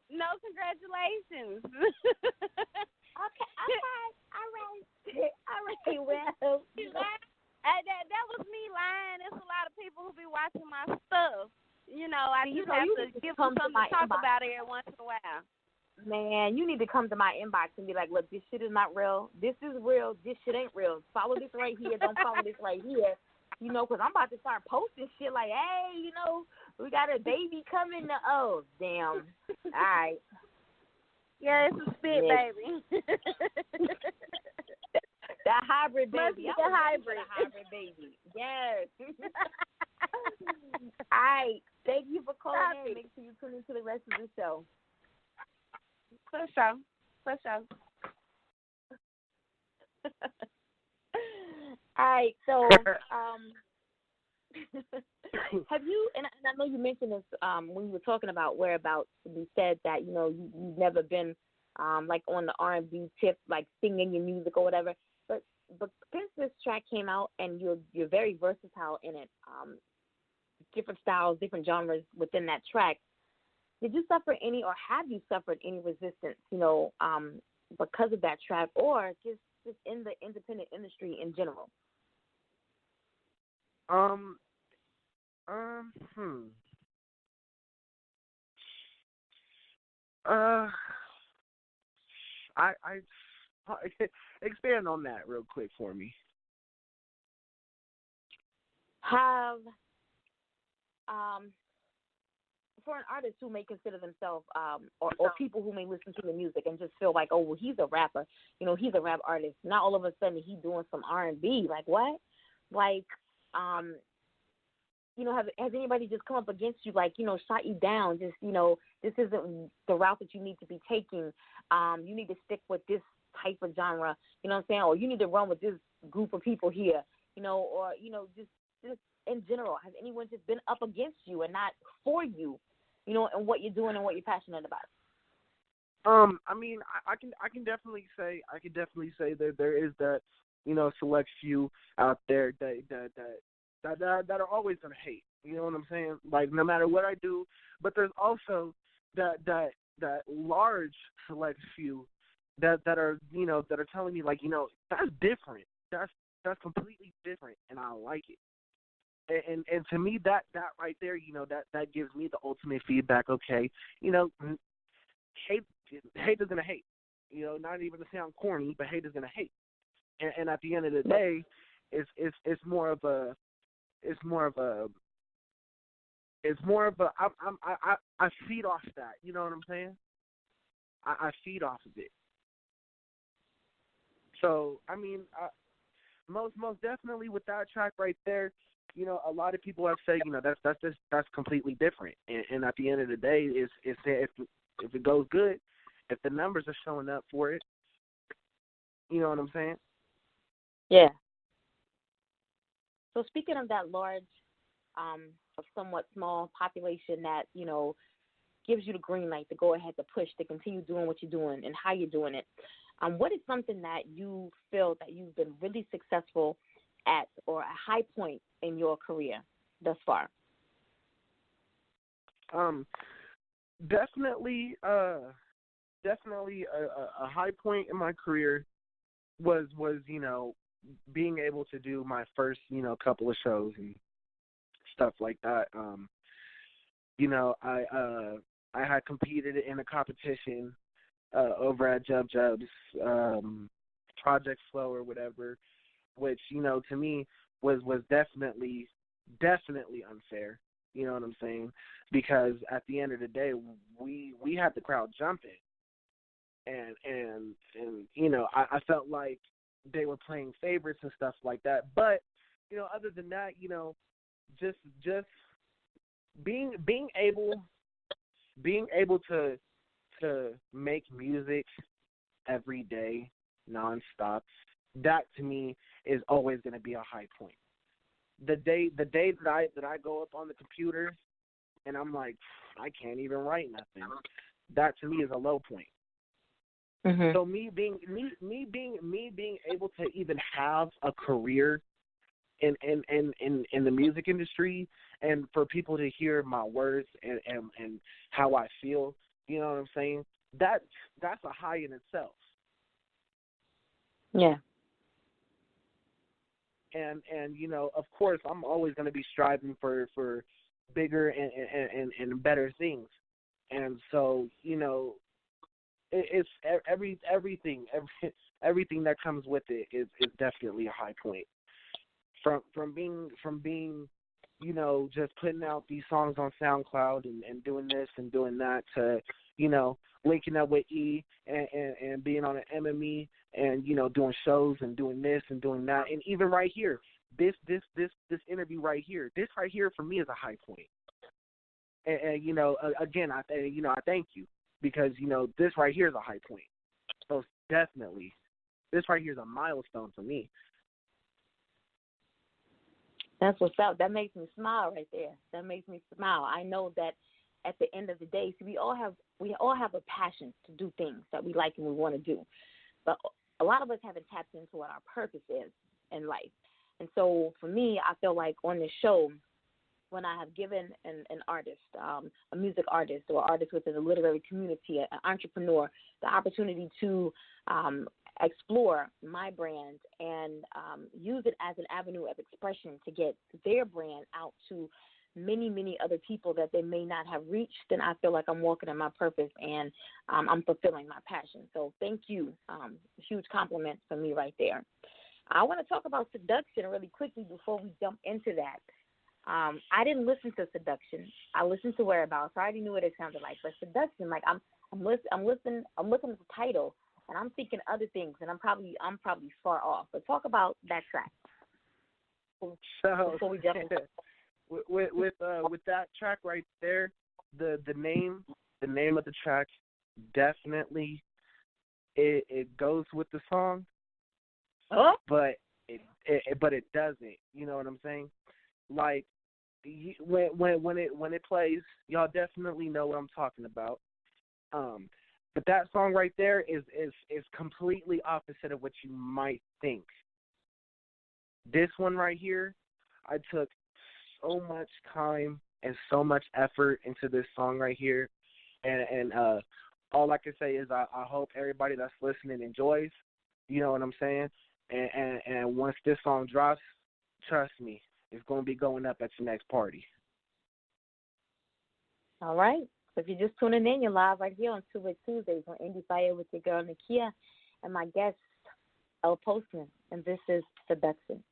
No, congratulations. Okay, all right. Well, that was me lying. There's a lot of people who be watching my stuff. I just have to give them something to talk about every once in a while. Man, you need to come to my inbox and be like, look, this shit is not real. This is real. This shit ain't real. Follow this right here. Don't follow this right here. Because I'm about to start posting shit like, hey, we got a baby coming. Oh, damn. All right. Yeah, it's a spit, baby. That hybrid baby. The hybrid baby. Yes. All right. Thank you for calling in. Make sure you tune into the rest of the show. For sure. All right. So, have you? And I know you mentioned this when you were talking about whereabouts. You said that you've never been like on the R&B tip, like singing your music or whatever. But since this track came out, and you're very versatile in it, different styles, different genres within that track. Did you suffer any, or have you suffered any resistance, because of that track, or just in the independent industry in general? I expand on that real quick for me. Have for an artist who may consider themselves, or people who may listen to the music and just feel like, oh, well, he's a rapper, he's a rap artist. Now all of a sudden he's doing some R&B. Like what? Like, has anybody just come up against you, like, shot you down? Just, this isn't the route that you need to be taking. You need to stick with this type of genre. You know what I'm saying? Or you need to run with this group of people here. Or just in general, has anyone just been up against you and not for you? And what you're doing and what you're passionate about. I mean, I can definitely say that there is that, select few out there that are always gonna hate. You know what I'm saying? Like, no matter what I do. But there's also that large select few that are that are telling me, like, that's different. That's completely different, and I like it. And to me, that right there, that gives me the ultimate feedback. Okay, hate is gonna hate. Not even to sound corny, but hate is gonna hate. And at the end of the day, it's more of a I feed off that. You know what I'm saying? I feed off of it. So I mean, most definitely with that track right there, you know, a lot of people have said, you know, that's completely different. And at the end of the day, is if it goes good, if the numbers are showing up for it, you know what I'm saying? Yeah. So speaking of that large, of somewhat small population that, you know, gives you the green light to go ahead to push, to continue doing what you're doing and how you're doing it, what is something that you feel that you've been really successful at, or a high point in your career thus far? Definitely a high point in my career was you know, being able to do my first, you know, couple of shows and stuff like that. You know, I had competed in a competition over at Jub Jubs Project Flow or whatever, which, you know, to me was definitely unfair. You know what I'm saying? Because at the end of the day, we had the crowd jumping, and you know, I felt like they were playing favorites and stuff like that. But you know, other than that, you know, just being able to make music every day nonstop, that to me is always going to be a high point. The day that I go up on the computer and I'm like, I can't even write nothing, that to me is a low point. Mm-hmm. So me being able to even have a career in the music industry, and for people to hear my words and how I feel, you know what I'm saying? That's a high in itself. Yeah. And you know, of course, I'm always going to be striving for bigger and better things. And so, you know, it's everything that comes with it is definitely a high point. From being, you know, just putting out these songs on SoundCloud and doing this and doing that, to, you know, linking up with E and being on an MME and, you know, doing shows and doing this and doing that. And even right here, this interview right here, this right here for me is a high point. And you know, again, I thank you, because, you know, this right here is a high point. So definitely, this right here is a milestone for me. That's what's up. That makes me smile right there. That makes me smile. I know that at the end of the day, see, we all have a passion to do things that we like and we want to do, but a lot of us haven't tapped into what our purpose is in life. And so for me, I feel like on this show, when I have given an artist, a music artist or artist within the literary community, an entrepreneur, the opportunity to explore my brand and use it as an avenue of expression to get their brand out to many, many other people that they may not have reached, then I feel like I'm walking in my purpose and I'm fulfilling my passion. So thank you. Huge compliment for me right there. I want to talk about Seduction really quickly before we jump into that. I didn't listen to Seduction. I listened to Whereabouts. So I already knew what it sounded like. But Seduction, like I'm looking at the title, and I'm thinking other things, and I'm probably far off. But talk about that track before we jump into it. With that track right there, the name of the track definitely it goes with the song, but it doesn't. You know what I'm saying? Like when it plays, y'all definitely know what I'm talking about. But that song right there is completely opposite of what you might think. This one right here, I took so much time and so much effort into this song right here, and all I can say is I hope everybody that's listening enjoys. You know what I'm saying? And once this song drops, trust me, it's going to be going up at your next party. All right. So if you're just tuning in, you're live right here on Two Week Tuesdays on Endie Fiya with your girl Nakia and my guest Postman, and this is Seduction.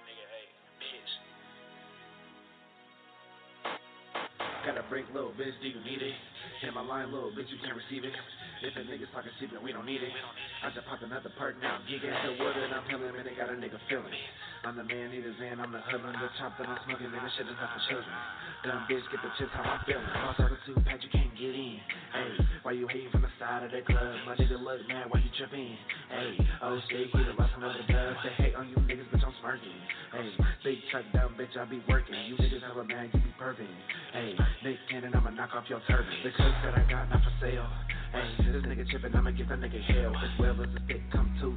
Nigga, hey. Got a break, little bitch, do you need it? Hit my line, little bitch, you can't receive it. If a nigga's talking cheap, then we don't need it. I just popped another perk, now I'm geeking. The wood and I'm peeling, man, they got a nigga feeling. I'm the man, need a Zan, I'm the hoodlum. The chop that I'm smoking, man, this shit is not for children. Dumb bitch, get the chips, how I'm feeling. Boss out the two-pack, you can't get in. Hey, why you hating from the side of the club? My nigga look mad, why you tripping? Hey, oh shit, he the last one of the dubs. They hate on you niggas, bitch, I'm smirking. Hey, big truck down, bitch, I be working. You niggas have a man, you be perving. Hey, Nick Cannon, I'ma knock off your turban. The clips that I got, not for sale. Hey, this nigga tripping, I'ma give that nigga hell. As well as the dick come too.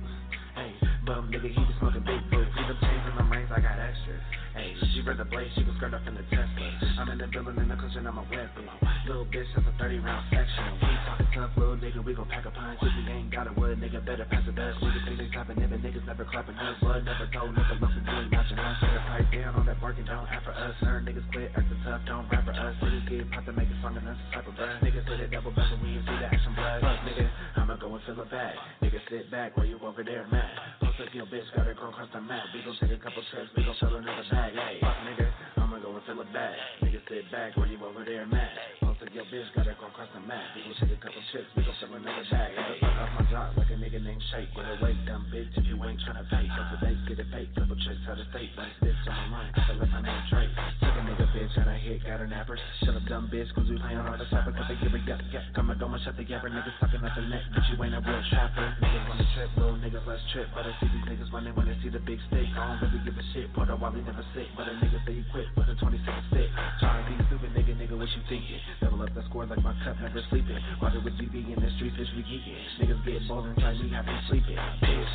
Hey, bum nigga, he be smoking big boots. See them chains in my rings, I got extra. Hey, she read the blade, she was skirt up in the Tesla. I'm in the building in the cushion, I'm a weapon. Little bitch, that's a 30-round section. We talking tough, little nigga, we gon' pack a punch. If we ain't got a wood, nigga, better pass the dust. Niggas think they clapping, never niggas never clapping us. Blood never told, never looked at me, not your ass. Set a pipe down on that barking, don't act for us. Nerd niggas quit, acting tough, don't rap for us. Niggas get popped to make a song and us type of breath. Niggas hit it double back when we ain't see the action blood. Fuck nigga, I'ma go and fill a bag. Nigga sit back while you over there mad. Post up your bitch, got her girl across the map. We gon' take a couple trips, we gon' fill another bag. Hey, fuck nigga, I'ma go and fill a bag. Nigga sit back while you over there mad. Post up your bitch, got her girl across the map. We gon' take a couple trips, we gon' fill another bag. Hey, fuck off my job like a nigga named Shake. Get away, dumb bitch, if you ain't tryna pay. Go to base, get it paid. Couple trips out of state, nice bitch on my mind. I feel like my name Drake. Took a nigga bitch and I hit, got her nappers. Shut up, dumb bitch, cause we playin' all the sapper. Cause they give a yuck, yuck. Come and go and shut the yapper. Niggas sucking up the neck, but you ain't a real trapper. Niggas wanna trip, little niggas let's trip. But I see these niggas running when they see the big stick. I don't really give a shit, put a Wally never sick. But a nigga say you quit with a 26 stick. Trying to be stupid, nigga, what you thinking? Double up the score like my cup, never sleeping. Water with GB in the streets, bitch, we geeking. Niggas get ballin', try me, have me sleeping. Bitch.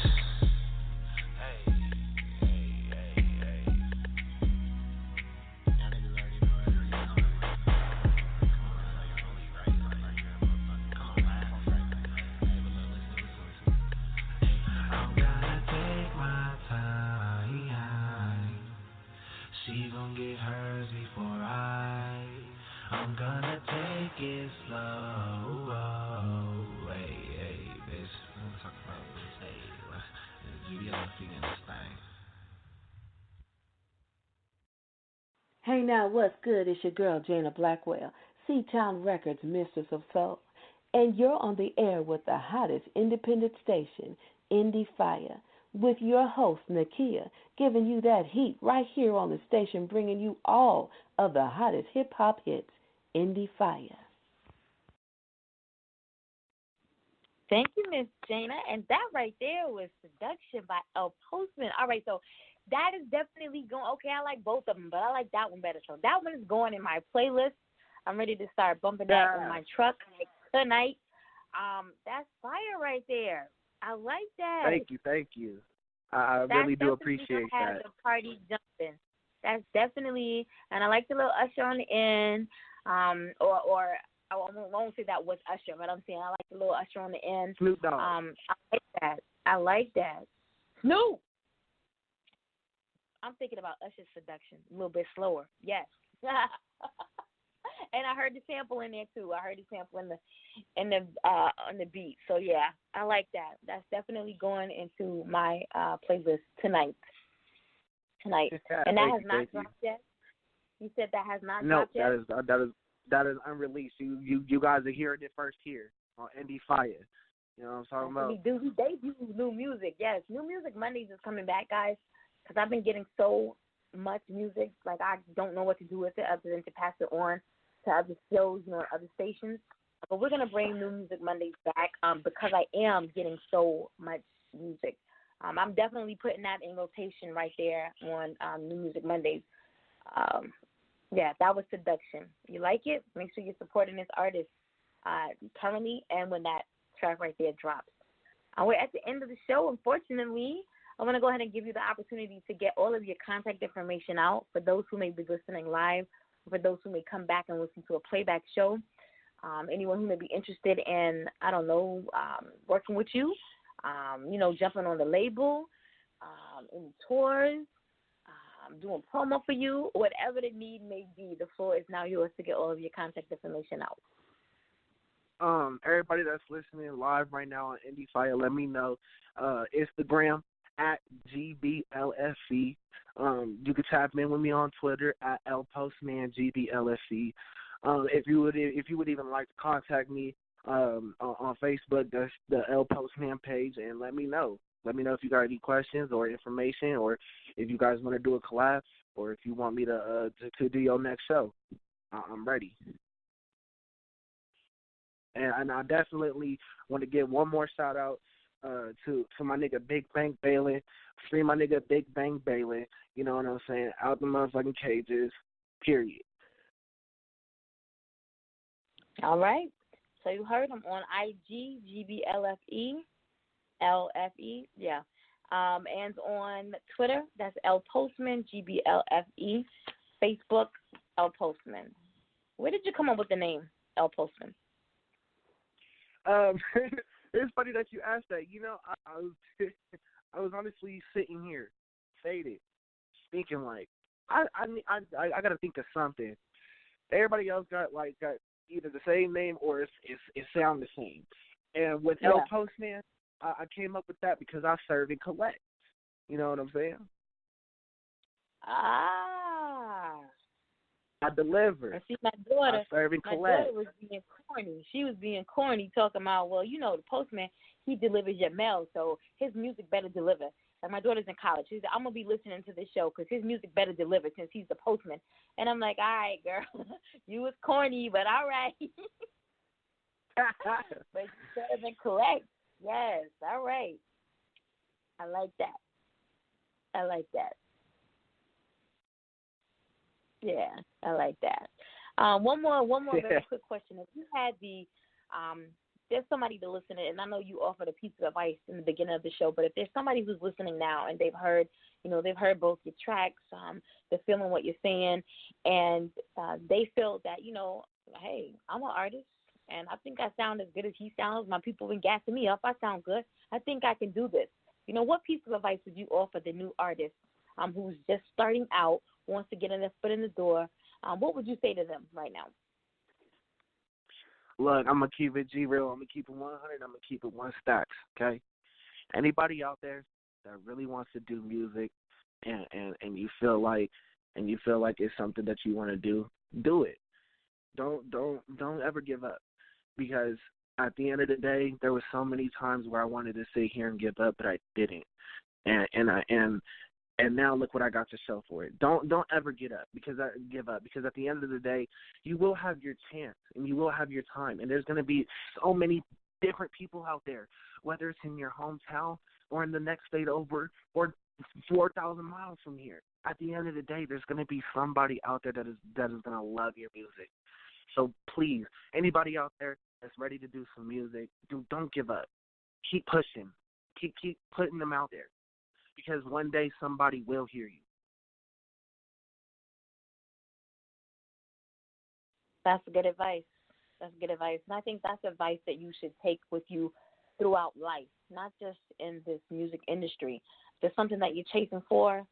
She gon' get hers before I'm gonna take it slow. Hey, bitch. I'm gonna talk about this. Hey, you yellow feet in this thing. Hey now, what's good? It's your girl, Jana Blackwell, C-Town Records, Mistress of Soul. And you're on the air with the hottest independent station, Endie Fiya, with your host, Nakia, giving you that heat right here on the station, bringing you all of the hottest hip-hop hits, Endie Fiya. Thank you, Miss Jana. And that right there was Seduction by Postman. All right, so that is definitely going. Okay, I like both of them, but I like that one better. So that one is going in my playlist. I'm ready to start bumping that in my truck tonight. That's fire right there. I like that. Thank you. I really do appreciate that. Has the party jumping. That's definitely, and I like the little Usher on the end. Or I won't say that was Usher, but I'm saying I like the little Usher on the end. Snoop Dogg. I like that. Snoop. I'm thinking about Usher's Seduction, a little bit slower. Yes. And I heard the sample in there too. I heard the sample on the beat. So yeah, I like that. That's definitely going into my playlist tonight. Yeah, and that has not dropped yet. You said that has not dropped yet. No, that is unreleased. You guys are hearing it first here on Endie Fiya. You know what I'm talking about? We debut new music. Yes, New Music Mondays is coming back, guys. Because I've been getting so much music, like I don't know what to do with it other than to pass it on to other shows, other stations. But we're going to bring New Music Mondays back because I am getting so much music. I'm definitely putting that in rotation right there on New Music Mondays. Yeah, that was Seduction. You like it? Make sure you're supporting this artist currently and when that track right there drops. We're at the end of the show, unfortunately. I want to go ahead and give you the opportunity to get all of your contact information out for those who may be listening live, for those who may come back and listen to a playback show, anyone who may be interested in, working with you, jumping on the label, any tours, doing promo for you, whatever the need may be, the floor is now yours to get all of your contact information out. Everybody that's listening live right now on Endie Fiya, let me know. Instagram at GBLFC. You can tap in with me on Twitter at LPostmanGBLFC. If you would even like to contact me on Facebook, that's the L Postman page, and let me know. Let me know if you got any questions or information, or if you guys want to do a collab, or if you want me to do your next show. I'm ready. And I definitely want to give one more shout out to my nigga Big Bang Balin. Free my nigga Big Bang Balin. You know what I'm saying? Out the motherfucking cages. Period. All right. So you heard him on IG, GBLFE, LFE, yeah. And on Twitter, that's L Postman, GBLFE. Facebook, L Postman. Where did you come up with the name, L Postman? It's funny that you asked that. You know, I was honestly sitting here, faded, thinking like, I got to think of something. Everybody else got either the same name or it sound the same. And with L Postman, I came up with that because I serve and collect. You know what I'm saying? I deliver. And see, my daughter was being corny. She was being corny, talking about, well, you know, the postman, he delivers your mail, so his music better deliver. Like, my daughter's in college. She said, I'm going to be listening to this show because his music better deliver since he's the postman. And I'm like, all right, girl, you was corny, but all right. But you serve and collect. Yes, all right. I like that. Yeah, I like that. One more very quick question. If you had there's somebody to listen to, and I know you offered a piece of advice in the beginning of the show, but if there's somebody who's listening now and they've heard both your tracks, they're feeling what you're saying, and they feel that, you know, hey, I'm an artist, and I think I sound as good as he sounds. My people been gassing me up. I sound good. I think I can do this. You know, what piece of advice would you offer the new artist who's just starting out, wants to get in their foot in the door? What would you say to them right now? Look, I'm going to keep it G-real. I'm going to keep it 100. I'm going to keep it one stacks, okay? Anybody out there that really wants to do music and you feel like it's something that you want to do it. Don't ever give up, because at the end of the day, there were so many times where I wanted to sit here and give up, but I didn't. And now look what I got to show for it. Don't ever give up because at the end of the day, you will have your chance and you will have your time. And there's going to be so many different people out there, whether it's in your hometown or in the next state over or 4,000 miles from here. At the end of the day, there's going to be somebody out there that is going to love your music. So please, anybody out there that's ready to do some music, don't give up. Keep pushing. Keep putting them out there, because one day somebody will hear you. That's good advice. And I think that's advice that you should take with you throughout life, not just in this music industry. If there's something that you're chasing for,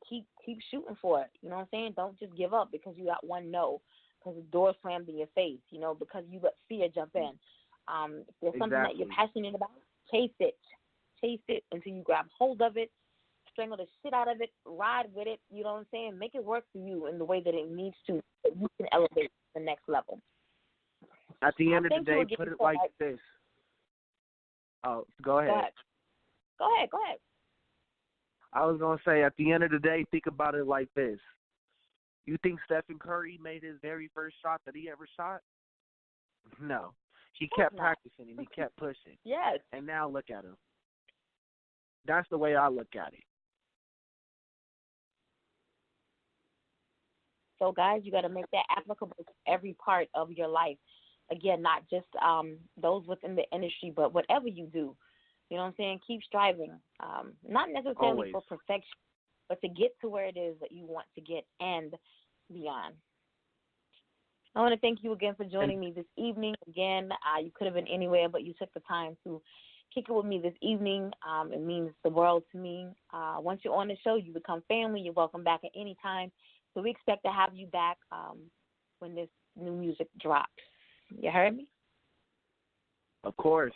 keep shooting for it. You know what I'm saying? Don't just give up because you got one no, because the door slammed in your face, you know, because you let fear jump in. If there's something that you're passionate about, chase it. Chase it until you grab hold of it, strangle the shit out of it, ride with it, you know what I'm saying? Make it work for you in the way that it needs to, so you can elevate to the next level. At the end of the day, put it like this. Oh, go ahead. Go ahead. I was going to say, at the end of the day, think about it like this. You think Stephen Curry made his very first shot that he ever shot? No. He kept practicing and he kept pushing. Yes. And now look at him. That's the way I look at it. So, guys, you got to make that applicable to every part of your life. Again, not just those within the industry, but whatever you do. You know what I'm saying? Keep striving. Not necessarily for perfection, but to get to where it is that you want to get and beyond. I want to thank you again for joining me this evening. Again, you could have been anywhere, but you took the time to kick it with me this evening. It means the world to me. Once you're on the show, you become family. You're welcome back at any time. So we expect to have you back when this new music drops. You heard me? Of course.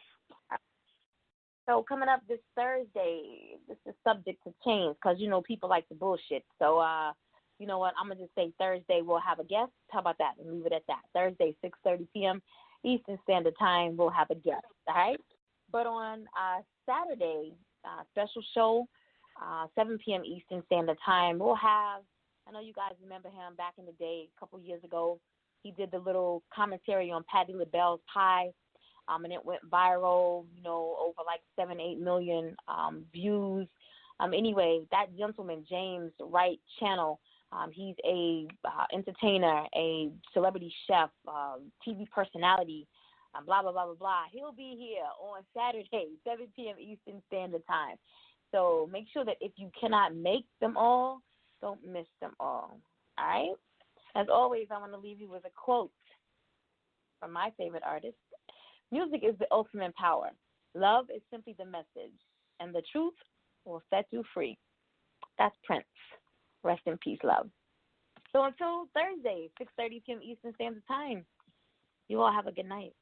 So coming up this Thursday, this is subject to change because, you know, people like to bullshit. So, you know what, I'm going to just say Thursday we'll have a guest. How about that? And leave it at that. Thursday, 6:30 p.m. Eastern Standard Time, we'll have a guest, all right? But on Saturday, special show, 7 p.m. Eastern Standard Time, we'll have, I know you guys remember him back in the day, a couple years ago. He did the little commentary on Patti LaBelle's Pie, and it went viral, you know, over like 7-8 million views. Anyway, that gentleman, James Wright Channel, he's a entertainer, a celebrity chef, TV personality, blah, blah, blah, blah, blah. He'll be here on Saturday, 7 p.m. Eastern Standard Time. So make sure that if you cannot make them all, don't miss them all. All right? As always, I want to leave you with a quote from my favorite artist. Music is the ultimate power. Love is simply the message, and the truth will set you free. That's Prince. Rest in peace, love. So until Thursday, 6:30 p.m. Eastern Standard Time, you all have a good night.